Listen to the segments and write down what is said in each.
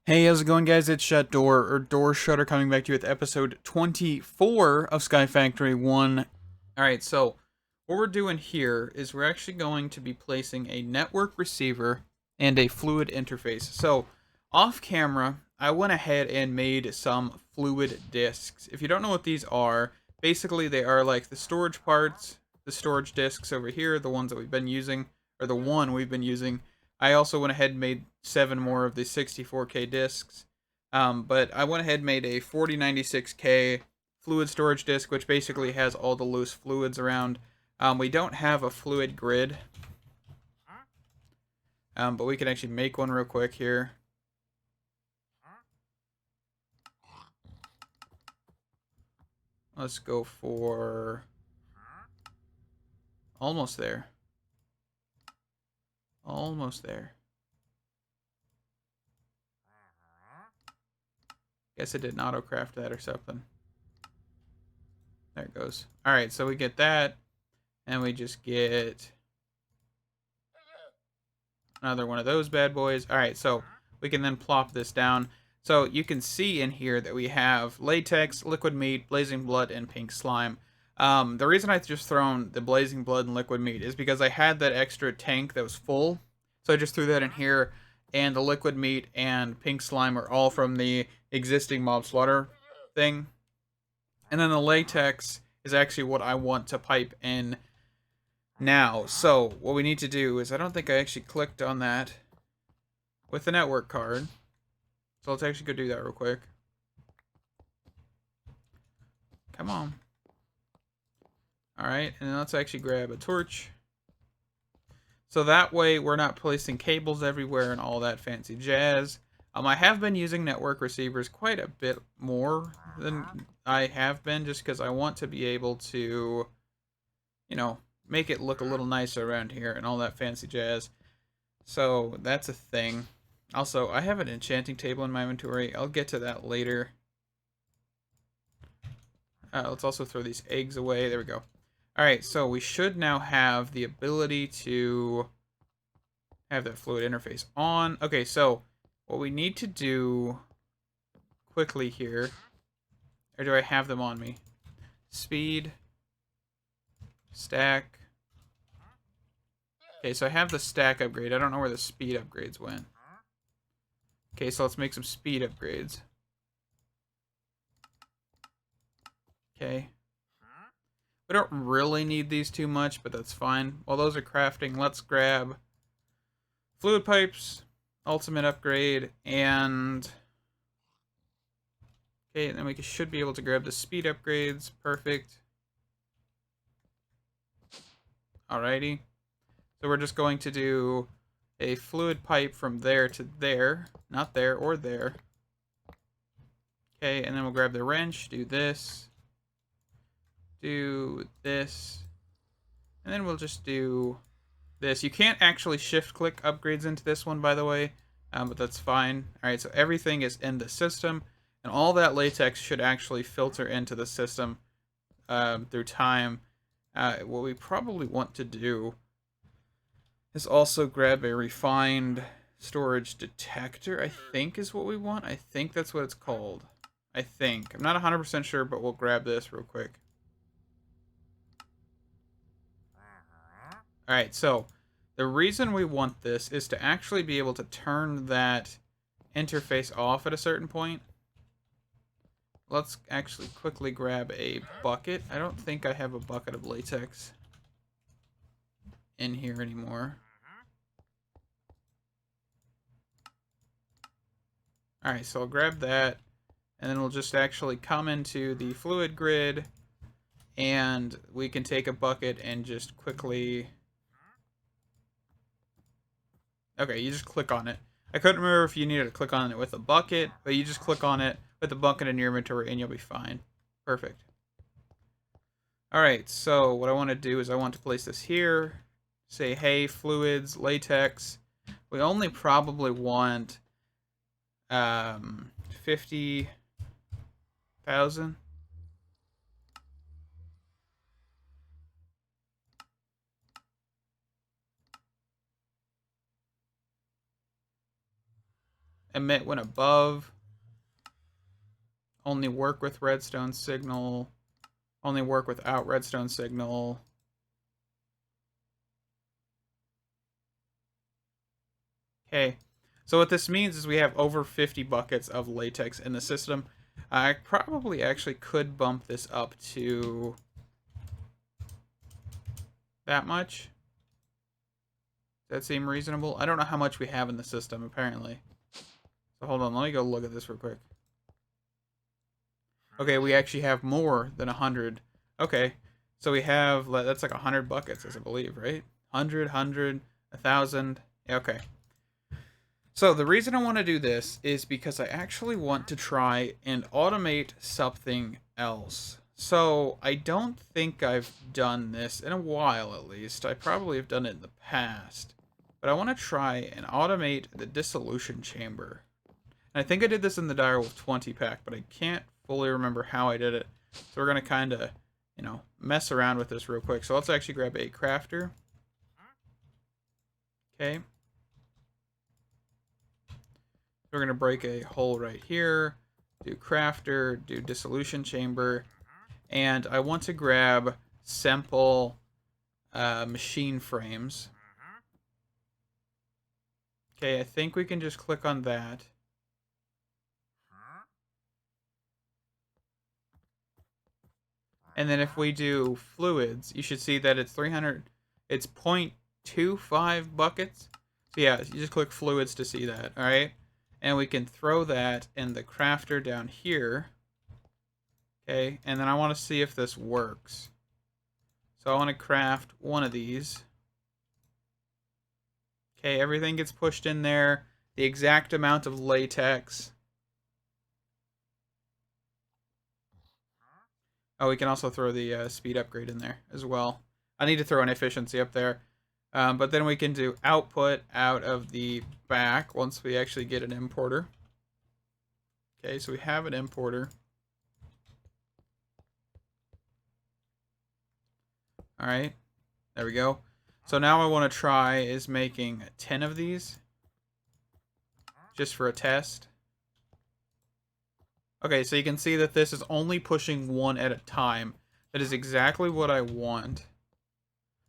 Hey, how's it going, guys? It's Doorshutter coming back to you with episode 24 of Skyfactory 1. Alright, so what we're doing here is we're actually going to be placing a network receiver and a fluid interface. So, off camera, I went ahead and made some fluid disks. If you don't know what these are, basically they are like the storage parts, the storage disks over here, the ones that we've been using, or the one we've been using. I also went ahead and made 7 more of the 64K discs. But I went ahead and made a 4096K fluid storage disk, which basically has all the loose fluids around. We don't have a fluid grid, but we can actually make one real quick here. Let's go for almost there. Almost there. Guess it didn't auto-craft that or something. There it goes. Alright, so we get that, and we just get another one of those bad boys. Alright, so we can then plop this down. So you can see in here that we have latex, liquid meat, blazing blood, and pink slime. The reason I just thrown the blazing blood and liquid meat is because I had that extra tank that was full. So I just threw that in here, and the liquid meat and pink slime are all from the existing mob slaughter thing. And then the latex is actually what I want to pipe in now. So what we need to do is, I don't think I actually clicked on that with the network card. So let's actually go do that real quick. Come on. Alright, and then let's actually grab a torch. So that way we're not placing cables everywhere and all that fancy jazz. I have been using network receivers quite a bit more than I have been, just because I want to be able to, make it look a little nicer around here and all that fancy jazz. So that's a thing. Also, I have an enchanting table in my inventory. I'll get to that later. Let's also throw these eggs away. There we go. Alright, so we should now have the ability to have that fluid interface on. Okay, so what we need to do quickly here, or do I have them on me? Speed, stack. Okay, so I have the stack upgrade. I don't know where the speed upgrades went. Okay, so let's make some speed upgrades. Okay. We don't really need these too much, but that's fine. While those are crafting, let's grab fluid pipes, ultimate upgrade, and okay, and then we should be able to grab the speed upgrades. Perfect. Alrighty. So we're just going to do a fluid pipe from there to there, not there or there. Okay, and then we'll grab the wrench, do this, and then we'll just do this. You can't actually shift click upgrades into this one, by the way, but that's fine. Alright, so everything is in the system, and all that latex should actually filter into the system through time. What we probably want to do is also grab a refined storage detector, I think is what we want. I think that's what it's called. I think. I'm not 100% sure, but we'll grab this real quick. Alright, so the reason we want this is to actually be able to turn that interface off at a certain point. Let's actually quickly grab a bucket. I don't think I have a bucket of latex in here anymore. Alright, so I'll grab that, and then we'll just actually come into the fluid grid, and we can take a bucket and just quickly... Okay, you just click on it. I couldn't remember if you needed to click on it with a bucket, but you just click on it with the bucket in your inventory and you'll be fine. Perfect. Alright, so what I want to do is I want to place this here. Say, hey, fluids, latex. We only probably want 50,000. emit when above. Only work with redstone signal. Only work without redstone signal. Okay. So what this means is we have over 50 buckets of latex in the system. I probably actually could bump this up to that much. Does that seem reasonable? I don't know how much we have in the system, apparently. So hold on, let me go look at this real quick. Okay, we actually have more than 100. Okay, so we have, that's like 100 buckets, I believe, right? 100, 1,000. Okay. So the reason I want to do this is because I actually want to try and automate something else. So I don't think I've done this in a while, at least. I probably have done it in the past. But I want to try and automate the Dissolution Chamber. And I think I did this in the Direwolf 20 pack, but I can't fully remember how I did it. So we're going to kind of, you know, mess around with this real quick. So let's actually grab a crafter. Okay. We're going to break a hole right here, do crafter, do Dissolution Chamber, and I want to grab sample machine frames. Okay, I think we can just click on that. And then if we do fluids, you should see that it's 300, it's 0.25 buckets. So yeah, you just click fluids to see that, all right? And we can throw that in the crafter down here. Okay, and then I want to see if this works. So I want to craft one of these. Okay, everything gets pushed in there. The exact amount of latex. Oh, we can also throw the speed upgrade in there as well. I need to throw an efficiency up there. But then we can do output out of the back once we actually get an importer. Okay, so we have an importer. All right, there we go. So now I want to try is making 10 of these just for a test. Okay, so you can see that this is only pushing one at a time. That is exactly what I want.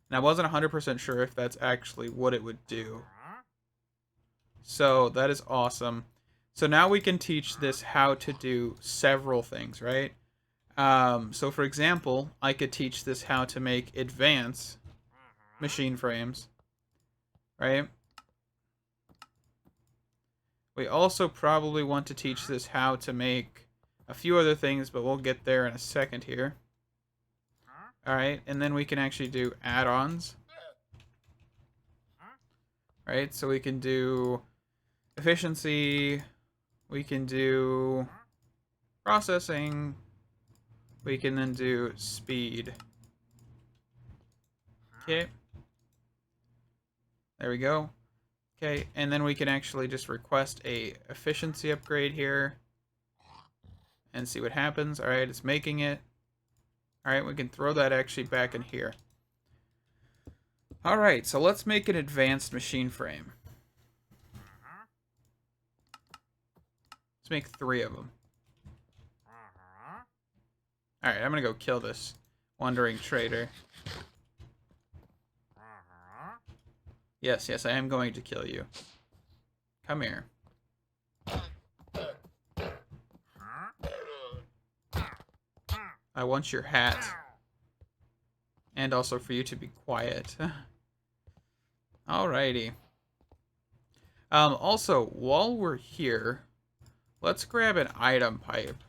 And I wasn't 100% sure if that's actually what it would do. So that is awesome. So now we can teach this how to do several things, right? So for example, I could teach this how to make advanced machine frames, right? We also probably want to teach this how to make a few other things, but we'll get there in a second here. Alright, and then we can actually do add-ons. Right, so we can do efficiency, we can do processing, we can then do speed. Okay. There we go. Okay, and then we can actually just request a efficiency upgrade here and see what happens. Alright, it's making it. Alright, we can throw that actually back in here. Alright, so let's make an advanced machine frame. Let's make 3 of them. Alright, I'm gonna go kill this wandering trader. Yes, I am going to kill you. Come here. I want your hat. And also for you to be quiet. Alrighty. Also, while we're here, let's grab an item pipe.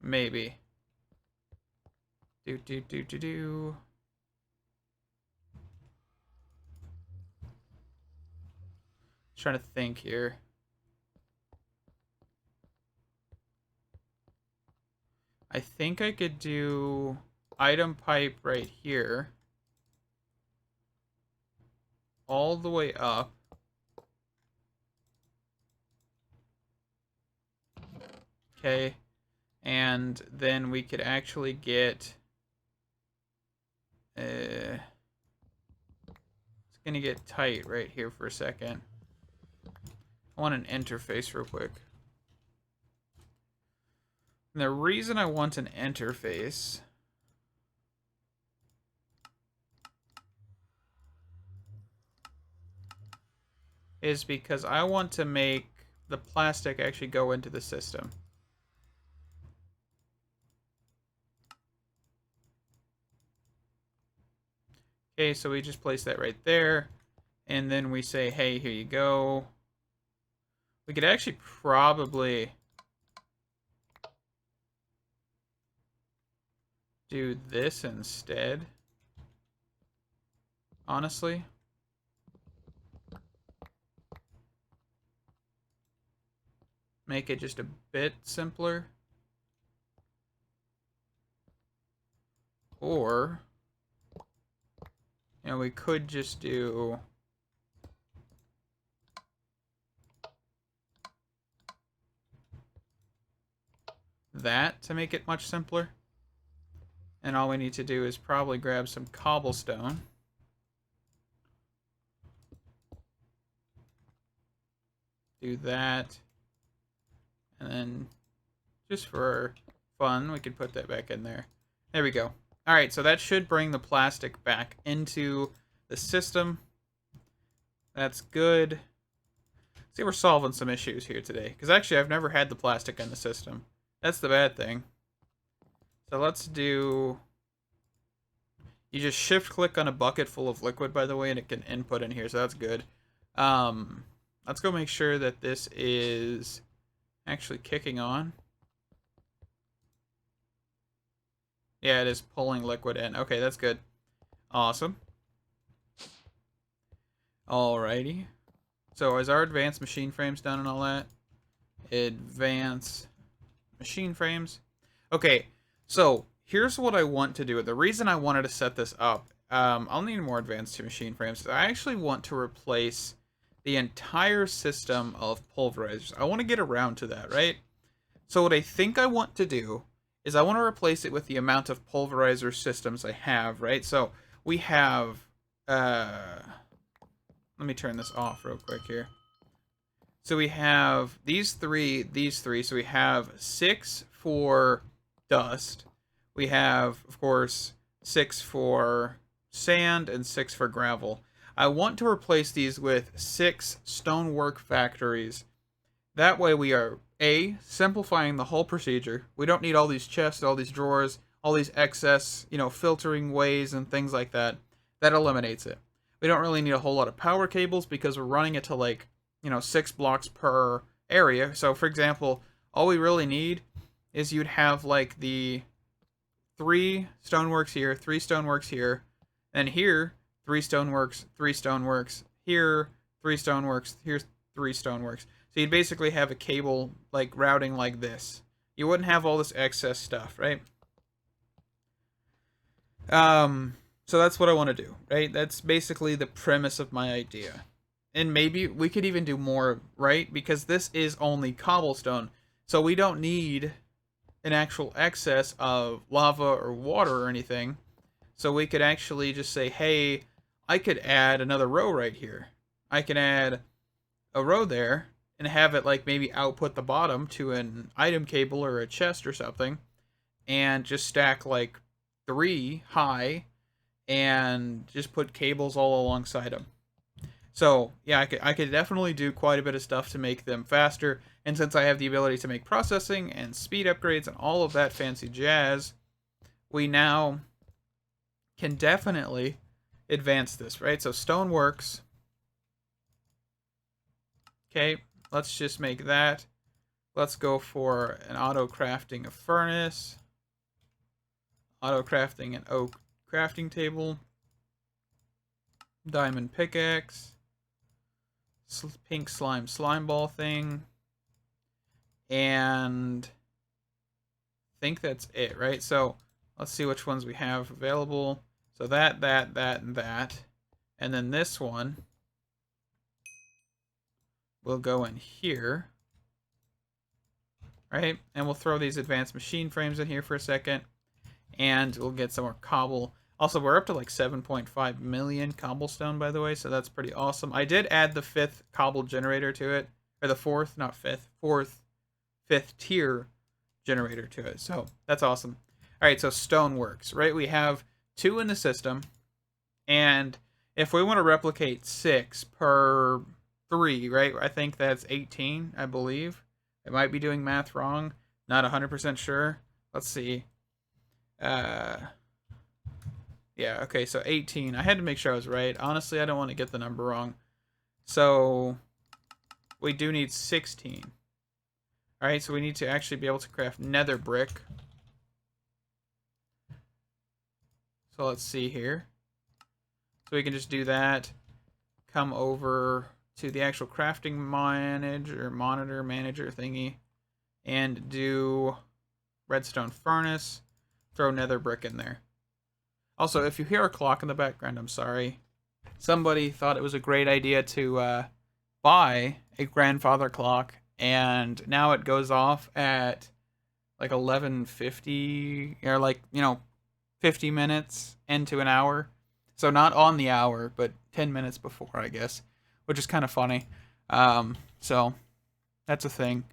Maybe. Do. Trying to think here. I think I could do item pipe right here. All the way up. Okay. And then we could actually get... it's gonna get tight right here for a second. I want an interface real quick. And the reason I want an interface is because I want to make the plastic actually go into the system. Okay, so we just place that right there. And then we say, hey, here you go. We could actually probably do this instead. Honestly. Make it just a bit simpler. Or, you know, we could just do that to make it much simpler. And all we need to do is probably grab some cobblestone. Do that. And then, just for fun, we could put that back in there. There we go. Alright, so that should bring the plastic back into the system. That's good. See, we're solving some issues here today. Because actually, I've never had the plastic in the system. That's the bad thing. So let's do... You just shift-click on a bucket full of liquid, by the way, and it can input in here, so that's good. Let's go make sure that this is actually kicking on. Yeah, it is pulling liquid in. Okay, that's good. Awesome. Alrighty. So is our advanced machine frames done and all that? Advanced machine frames. Okay, so here's what I want to do. The reason I wanted to set this up, I'll need more advanced machine frames. I actually want to replace the entire system of pulverizers. I want to get around to that, right? So what I think I want to do is I want to replace it with the amount of pulverizer systems I have, right? So we have, let me turn this off real quick here. So we have these three, so we have 6 for dust. We have, of course, 6 for sand and 6 for gravel. I want to replace these with 6 Stonework Factories. That way we are, A, simplifying the whole procedure. We don't need all these chests, all these drawers, all these excess, you know, filtering ways and things like that. That eliminates it. We don't really need a whole lot of power cables because we're running it to like, you know, 6 blocks per area. So for example, all we really need is you'd have like the 3 stoneworks here, 3 stoneworks here, and here 3 stoneworks, 3 stoneworks, here 3 stoneworks, here's 3 stoneworks. So you'd basically have a cable like routing like this. You wouldn't have all this excess stuff, right? So that's what I want to do, right? That's basically the premise of my idea. And maybe we could even do more, right? Because this is only cobblestone. So we don't need an actual excess of lava or water or anything. So we could actually just say, hey, I could add another row right here. I can add a row there and have it like maybe output the bottom to an item cable or a chest or something. And just stack like 3 high and just put cables all alongside them. So yeah, I could definitely do quite a bit of stuff to make them faster. And since I have the ability to make processing and speed upgrades and all of that fancy jazz, we now can definitely advance this, right? So stoneworks. Okay, let's just make that. Let's go for an auto crafting a furnace. Auto crafting an oak crafting table. Diamond pickaxe. Pink slime ball thing. And I think that's it, right? So let's see which ones we have available. So that, and that. And then this one will go in here. Right? And we'll throw these advanced machine frames in here for a second. And we'll get some more cobble. Also, we're up to like 7.5 million cobblestone, by the way, so that's pretty awesome. I did add the 5th cobble generator to it, or the 4th, not 5th, 5th tier generator to it, so that's awesome. All right, so Stoneworks, right? We have 2 in the system, and if we want to replicate 6 per 3, right? I think that's 18, I believe. I might be doing math wrong. Not 100% sure. Let's see. Yeah, okay, so 18. I had to make sure I was right. Honestly, I don't want to get the number wrong. So we do need 16. All right, so we need to actually be able to craft nether brick. So let's see here. So we can just do that. Come over to the actual crafting monitor manager thingy, and do redstone furnace. Throw nether brick in there. Also, if you hear a clock in the background, I'm sorry. Somebody thought it was a great idea to buy a grandfather clock, and now it goes off at like 11:50, or like, 50 minutes into an hour. So not on the hour, but 10 minutes before, I guess, which is kind of funny. So that's a thing.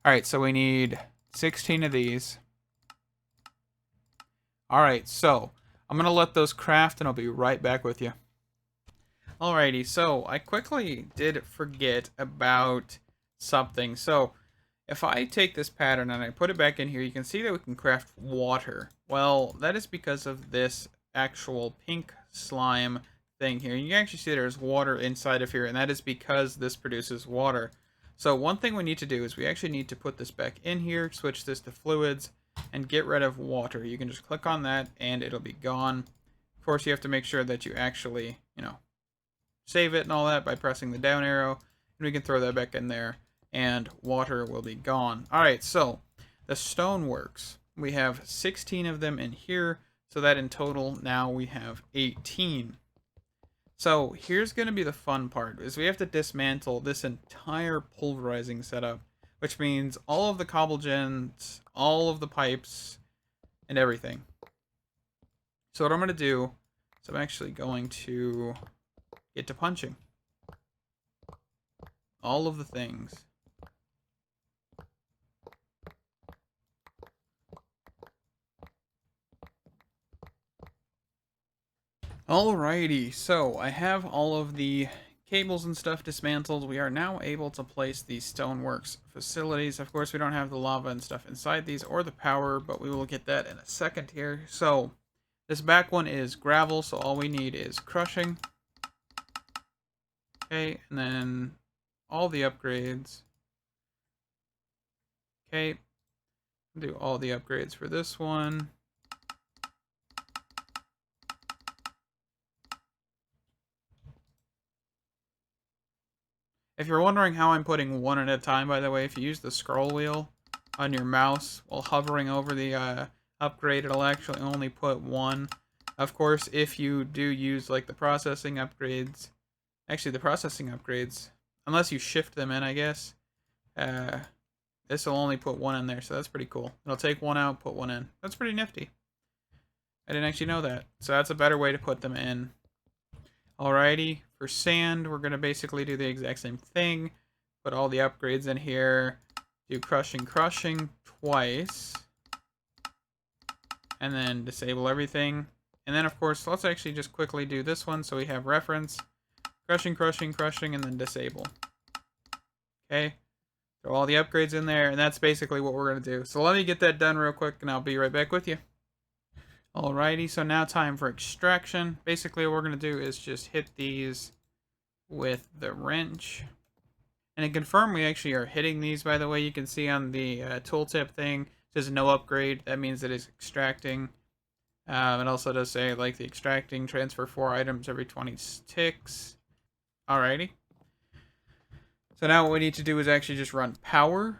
All right, so we need 16 of these. All right, so I'm going to let those craft, and I'll be right back with you. Alrighty, so I quickly did forget about something. So if I take this pattern and I put it back in here, you can see that we can craft water. Well, that is because of this actual pink slime thing here. You can actually see there's water inside of here, and that is because this produces water. So one thing we need to do is we actually need to put this back in here, switch this to fluids, and get rid of water. You can just click on that and it'll be gone. Of course, you have to make sure that you actually, save it and all that by pressing the down arrow, and we can throw that back in there, and water will be gone. Alright, so the stoneworks. We have 16 of them in here, so that in total now we have 18. So here's going to be the fun part, is we have to dismantle this entire pulverizing setup, which means all of the cobble gens, all of the pipes, and everything. So what I'm going to do is I'm actually going to get to punching all of the things. Alrighty, so I have all of the cables and stuff dismantled. We are now able to place the stoneworks facilities. Of course, we don't have the lava and stuff inside these, or the power, but we will get that in a second here. So this back one is gravel, so all we need is crushing. Okay, and then all the upgrades. Okay, do all the upgrades for this one. If you're wondering how I'm putting one at a time, by the way, if you use the scroll wheel on your mouse while hovering over the upgrade, it'll actually only put one. Of course, if you do use like the processing upgrades, actually the processing upgrades, unless you shift them in, I guess, this will only put one in there, so that's pretty cool. It'll take one out, put one in. That's pretty nifty. I didn't actually know that. So that's a better way to put them in. Alrighty, for sand, we're going to basically do the exact same thing. Put all the upgrades in here. Do crushing twice. And then disable everything. And then, of course, let's actually just quickly do this one so we have reference. Crushing, and then disable. Okay. Throw all the upgrades in there, and that's basically what we're going to do. So let me get that done real quick, and I'll be right back with you. Alrighty, so now time for extraction. Basically, what we're going to do is just hit these with the wrench. And to confirm we actually are hitting these, by the way, you can see on the tooltip thing, it says no upgrade. That means it is extracting. It also does say, like, the extracting, transfer 4 items every 20 ticks. Alrighty. So now what we need to do is actually just run power.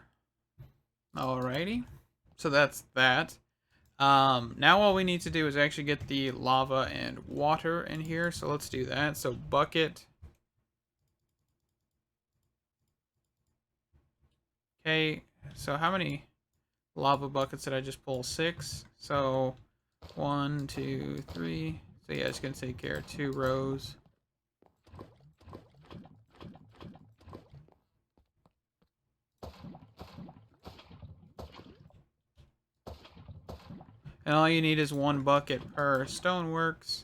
Alrighty. So that's that. Now all we need to do is actually get the lava and water in here. So let's do that. So bucket. Okay. So how many lava buckets did I just pull? 6. So 1, 2, 3, So yeah, it's gonna take care of 2 rows. And all you need is 1 bucket per stoneworks.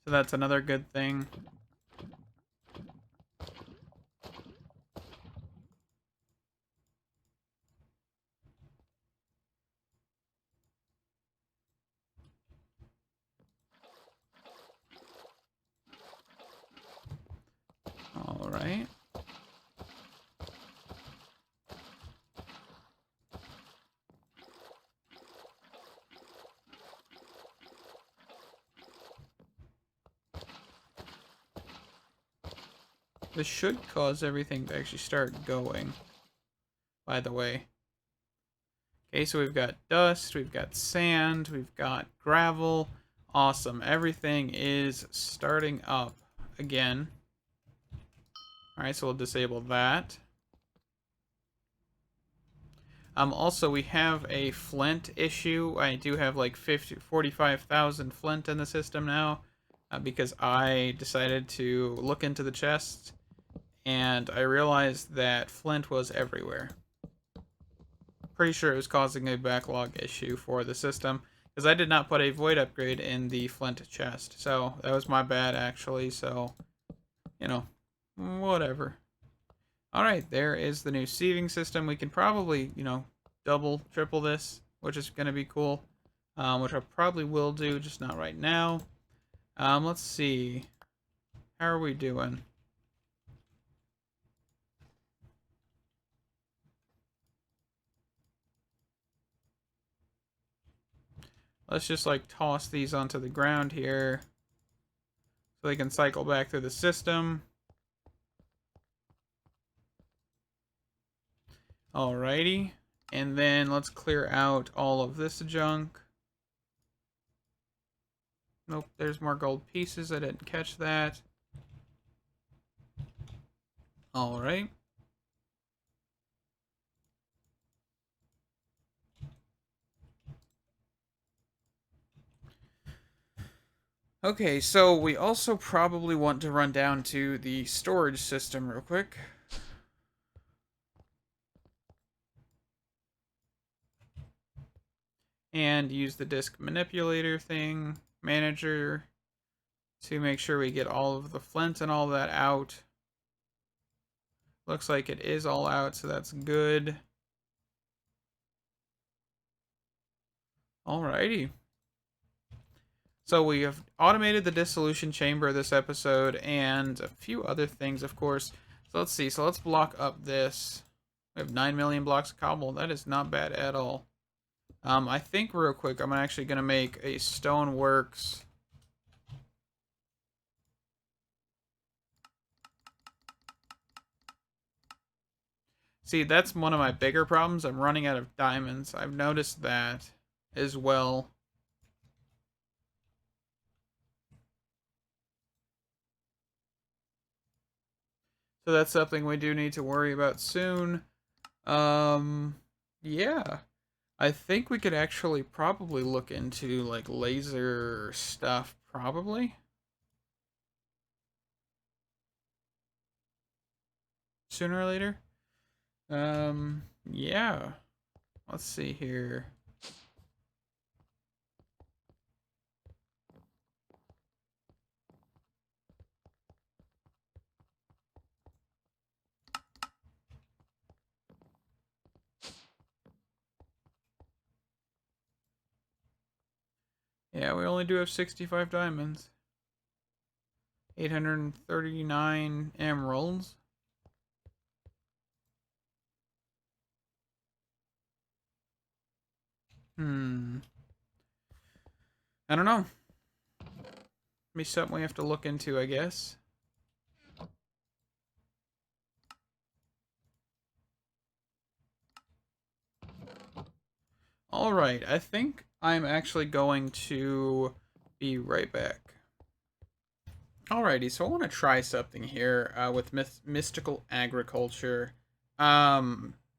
So that's another good thing. All right. This should cause everything to actually start going, by the way. Okay, so we've got dust, we've got sand, we've got gravel. Awesome. Everything is starting up again. Alright, so we'll disable that. Also, we have a flint issue. I do have like 45,000 flint in the system now because I decided to look into the chest and I realized that flint was everywhere. Pretty sure it was causing a backlog issue for the system because I did not put a void upgrade in the flint chest. So that was my bad actually, so you know, whatever. Alright, there is the new sieving system. We can probably, you know, double, triple this, which is going to be cool. Which I probably will do, just not right now. Let's see. How are we doing? Let's just like toss these onto the ground here so they can cycle back through the system. Alrighty. And then let's clear out all of this junk. Nope, there's more gold pieces. I didn't catch that. Alright. Okay, so we also probably want to run down to the storage system real quick. And use the disk manipulator thing, manager, to make sure we get all of the flint and all that out. Looks like it is all out, so that's good. Alrighty. So we have automated the dissolution chamber this episode and a few other things, of course. So let's see. So let's block up this. We have 9 million blocks of cobble. That is not bad at all. I think real quick, I'm actually going to make a stoneworks. See, that's one of my bigger problems. I'm running out of diamonds. I've noticed that as well. So that's something we do need to worry about soon. Yeah. I think we could actually probably look into, like, laser stuff, probably. Sooner or later. Yeah. Let's see here. Yeah, we only do have 65 diamonds. 839 emeralds. I don't know. Be something we have to look into, I guess. Alright, I think I'm actually going to be right back. Alrighty, so I want to try something here with mystical agriculture.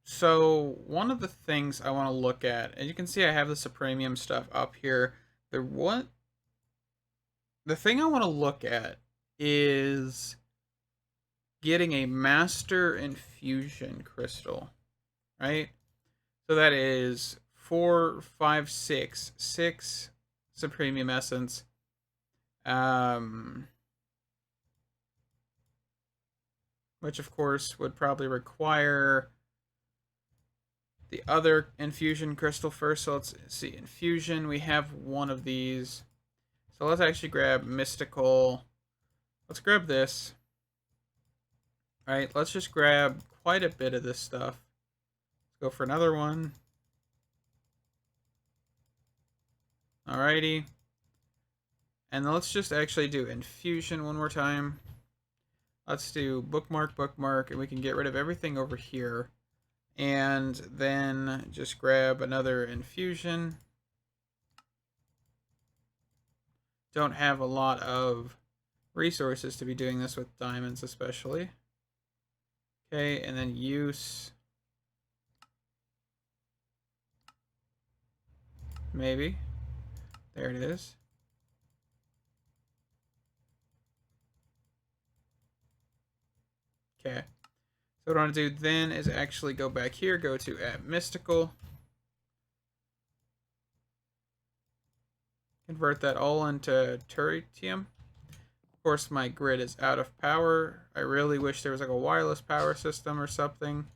So one of the things I want to look at, and you can see I have the Supremium stuff up here. The thing I want to look at is getting a master infusion crystal, right? So that is 4, 5, 6 Supremium essence. Which of course would probably require the other infusion crystal first. So let's see, infusion, we have one of these. So let's actually grab mystical. Let's grab this. All right, let's just grab quite a bit of this stuff. Let's go for another one. Alrighty. And then let's just actually do infusion one more time. Let's do bookmark, bookmark, and we can get rid of everything over here. And then just grab another infusion. Don't have a lot of resources to be doing this with diamonds especially. Okay, and then use. Maybe. There it is. Okay. So what I want to do then is actually go back here, go to add mystical. Convert that all into teritium. Of course, my grid is out of power. I really wish there was like a wireless power system or something.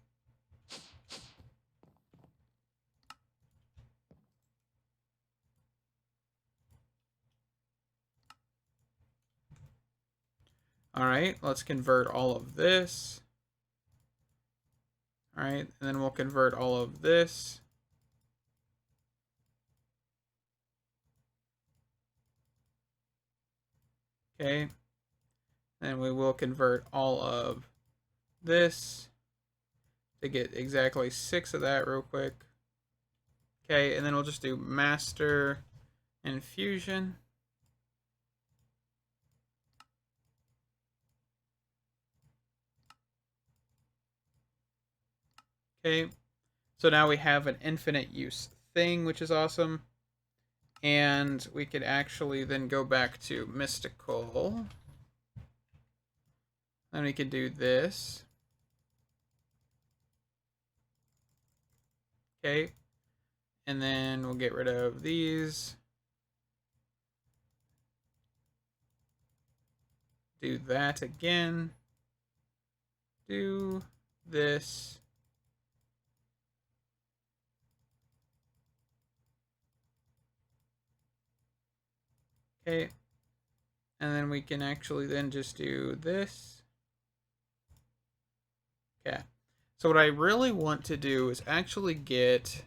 Alright, let's convert all of this. Alright, and then we'll convert all of this. Okay. And we will convert all of this to get exactly 6 of that real quick. Okay, and then we'll just do master infusion. Okay, so now we have an infinite use thing, which is awesome. And we could actually then go back to mystical. Then we could do this. Okay, and then we'll get rid of these. Do that again. Do this. Okay. And then we can actually then just do this. Okay. So what I really want to do is actually get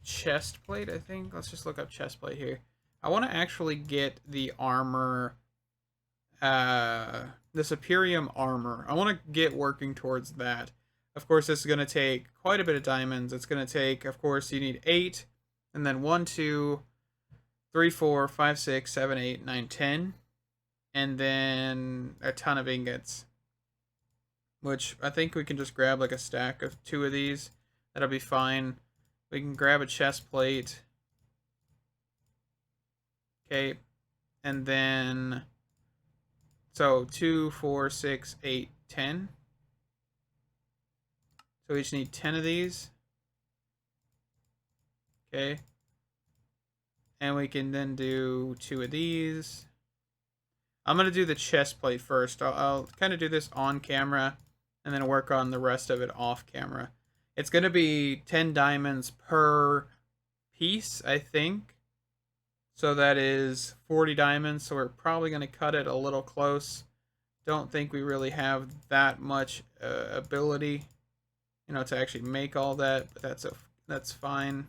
chest plate, I think. Let's just look up chest plate here. I want to actually get the armor, the Supremium armor. I want to get working towards that. Of course, this is going to take quite a bit of diamonds. It's going to take, of course, you need 8, and then 1, 2, 3, 4, 5, 6, 7, 8, 9, 10, and then a ton of ingots. Which I think we can just grab like a stack of 2 of these. That'll be fine. We can grab a chest plate. Okay. And then, so 2, 4, 6, 8, 10. So we just need 10 of these. Okay. And we can then do 2 of these. I'm going to do the chest plate first. I'll kind of do this on camera and then work on the rest of it off camera. It's going to be 10 diamonds per piece, I think. So that is 40 diamonds. So we're probably going to cut it a little close. Don't think we really have that much ability, to actually make all that. But that's fine.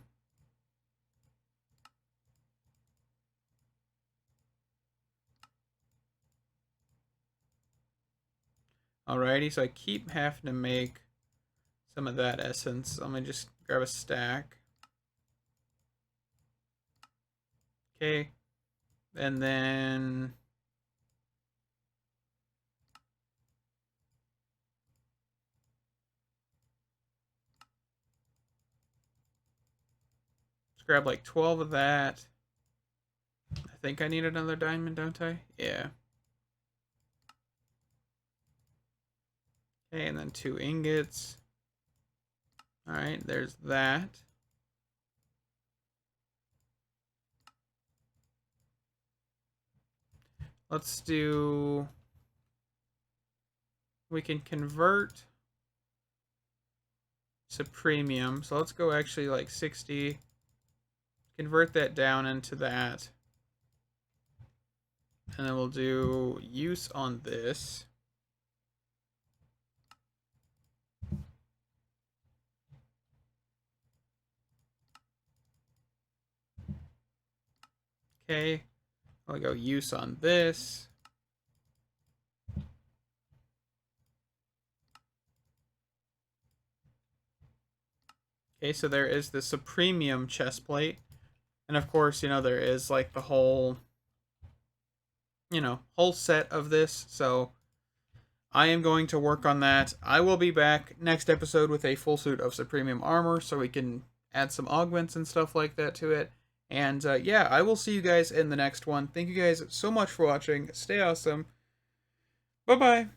Alrighty, so I keep having to make some of that essence. Let me just grab a stack. Okay. And then grab like 12 of that. I think I need another diamond, don't I? Yeah. Okay, and then 2 ingots. Alright, there's that. Let's do... We can convert Supremium. So let's go actually like 60. Convert that down into that. And then we'll do use on this. Okay. I'll go use on this. Okay, so there is the Supremium chest plate. And of course, you know, there is like the whole, you know, whole set of this. So I am going to work on that. I will be back next episode with a full suit of Supremium armor so we can add some augments and stuff like that to it. And yeah, I will see you guys in the next one. Thank you guys so much for watching. Stay awesome. Bye-bye.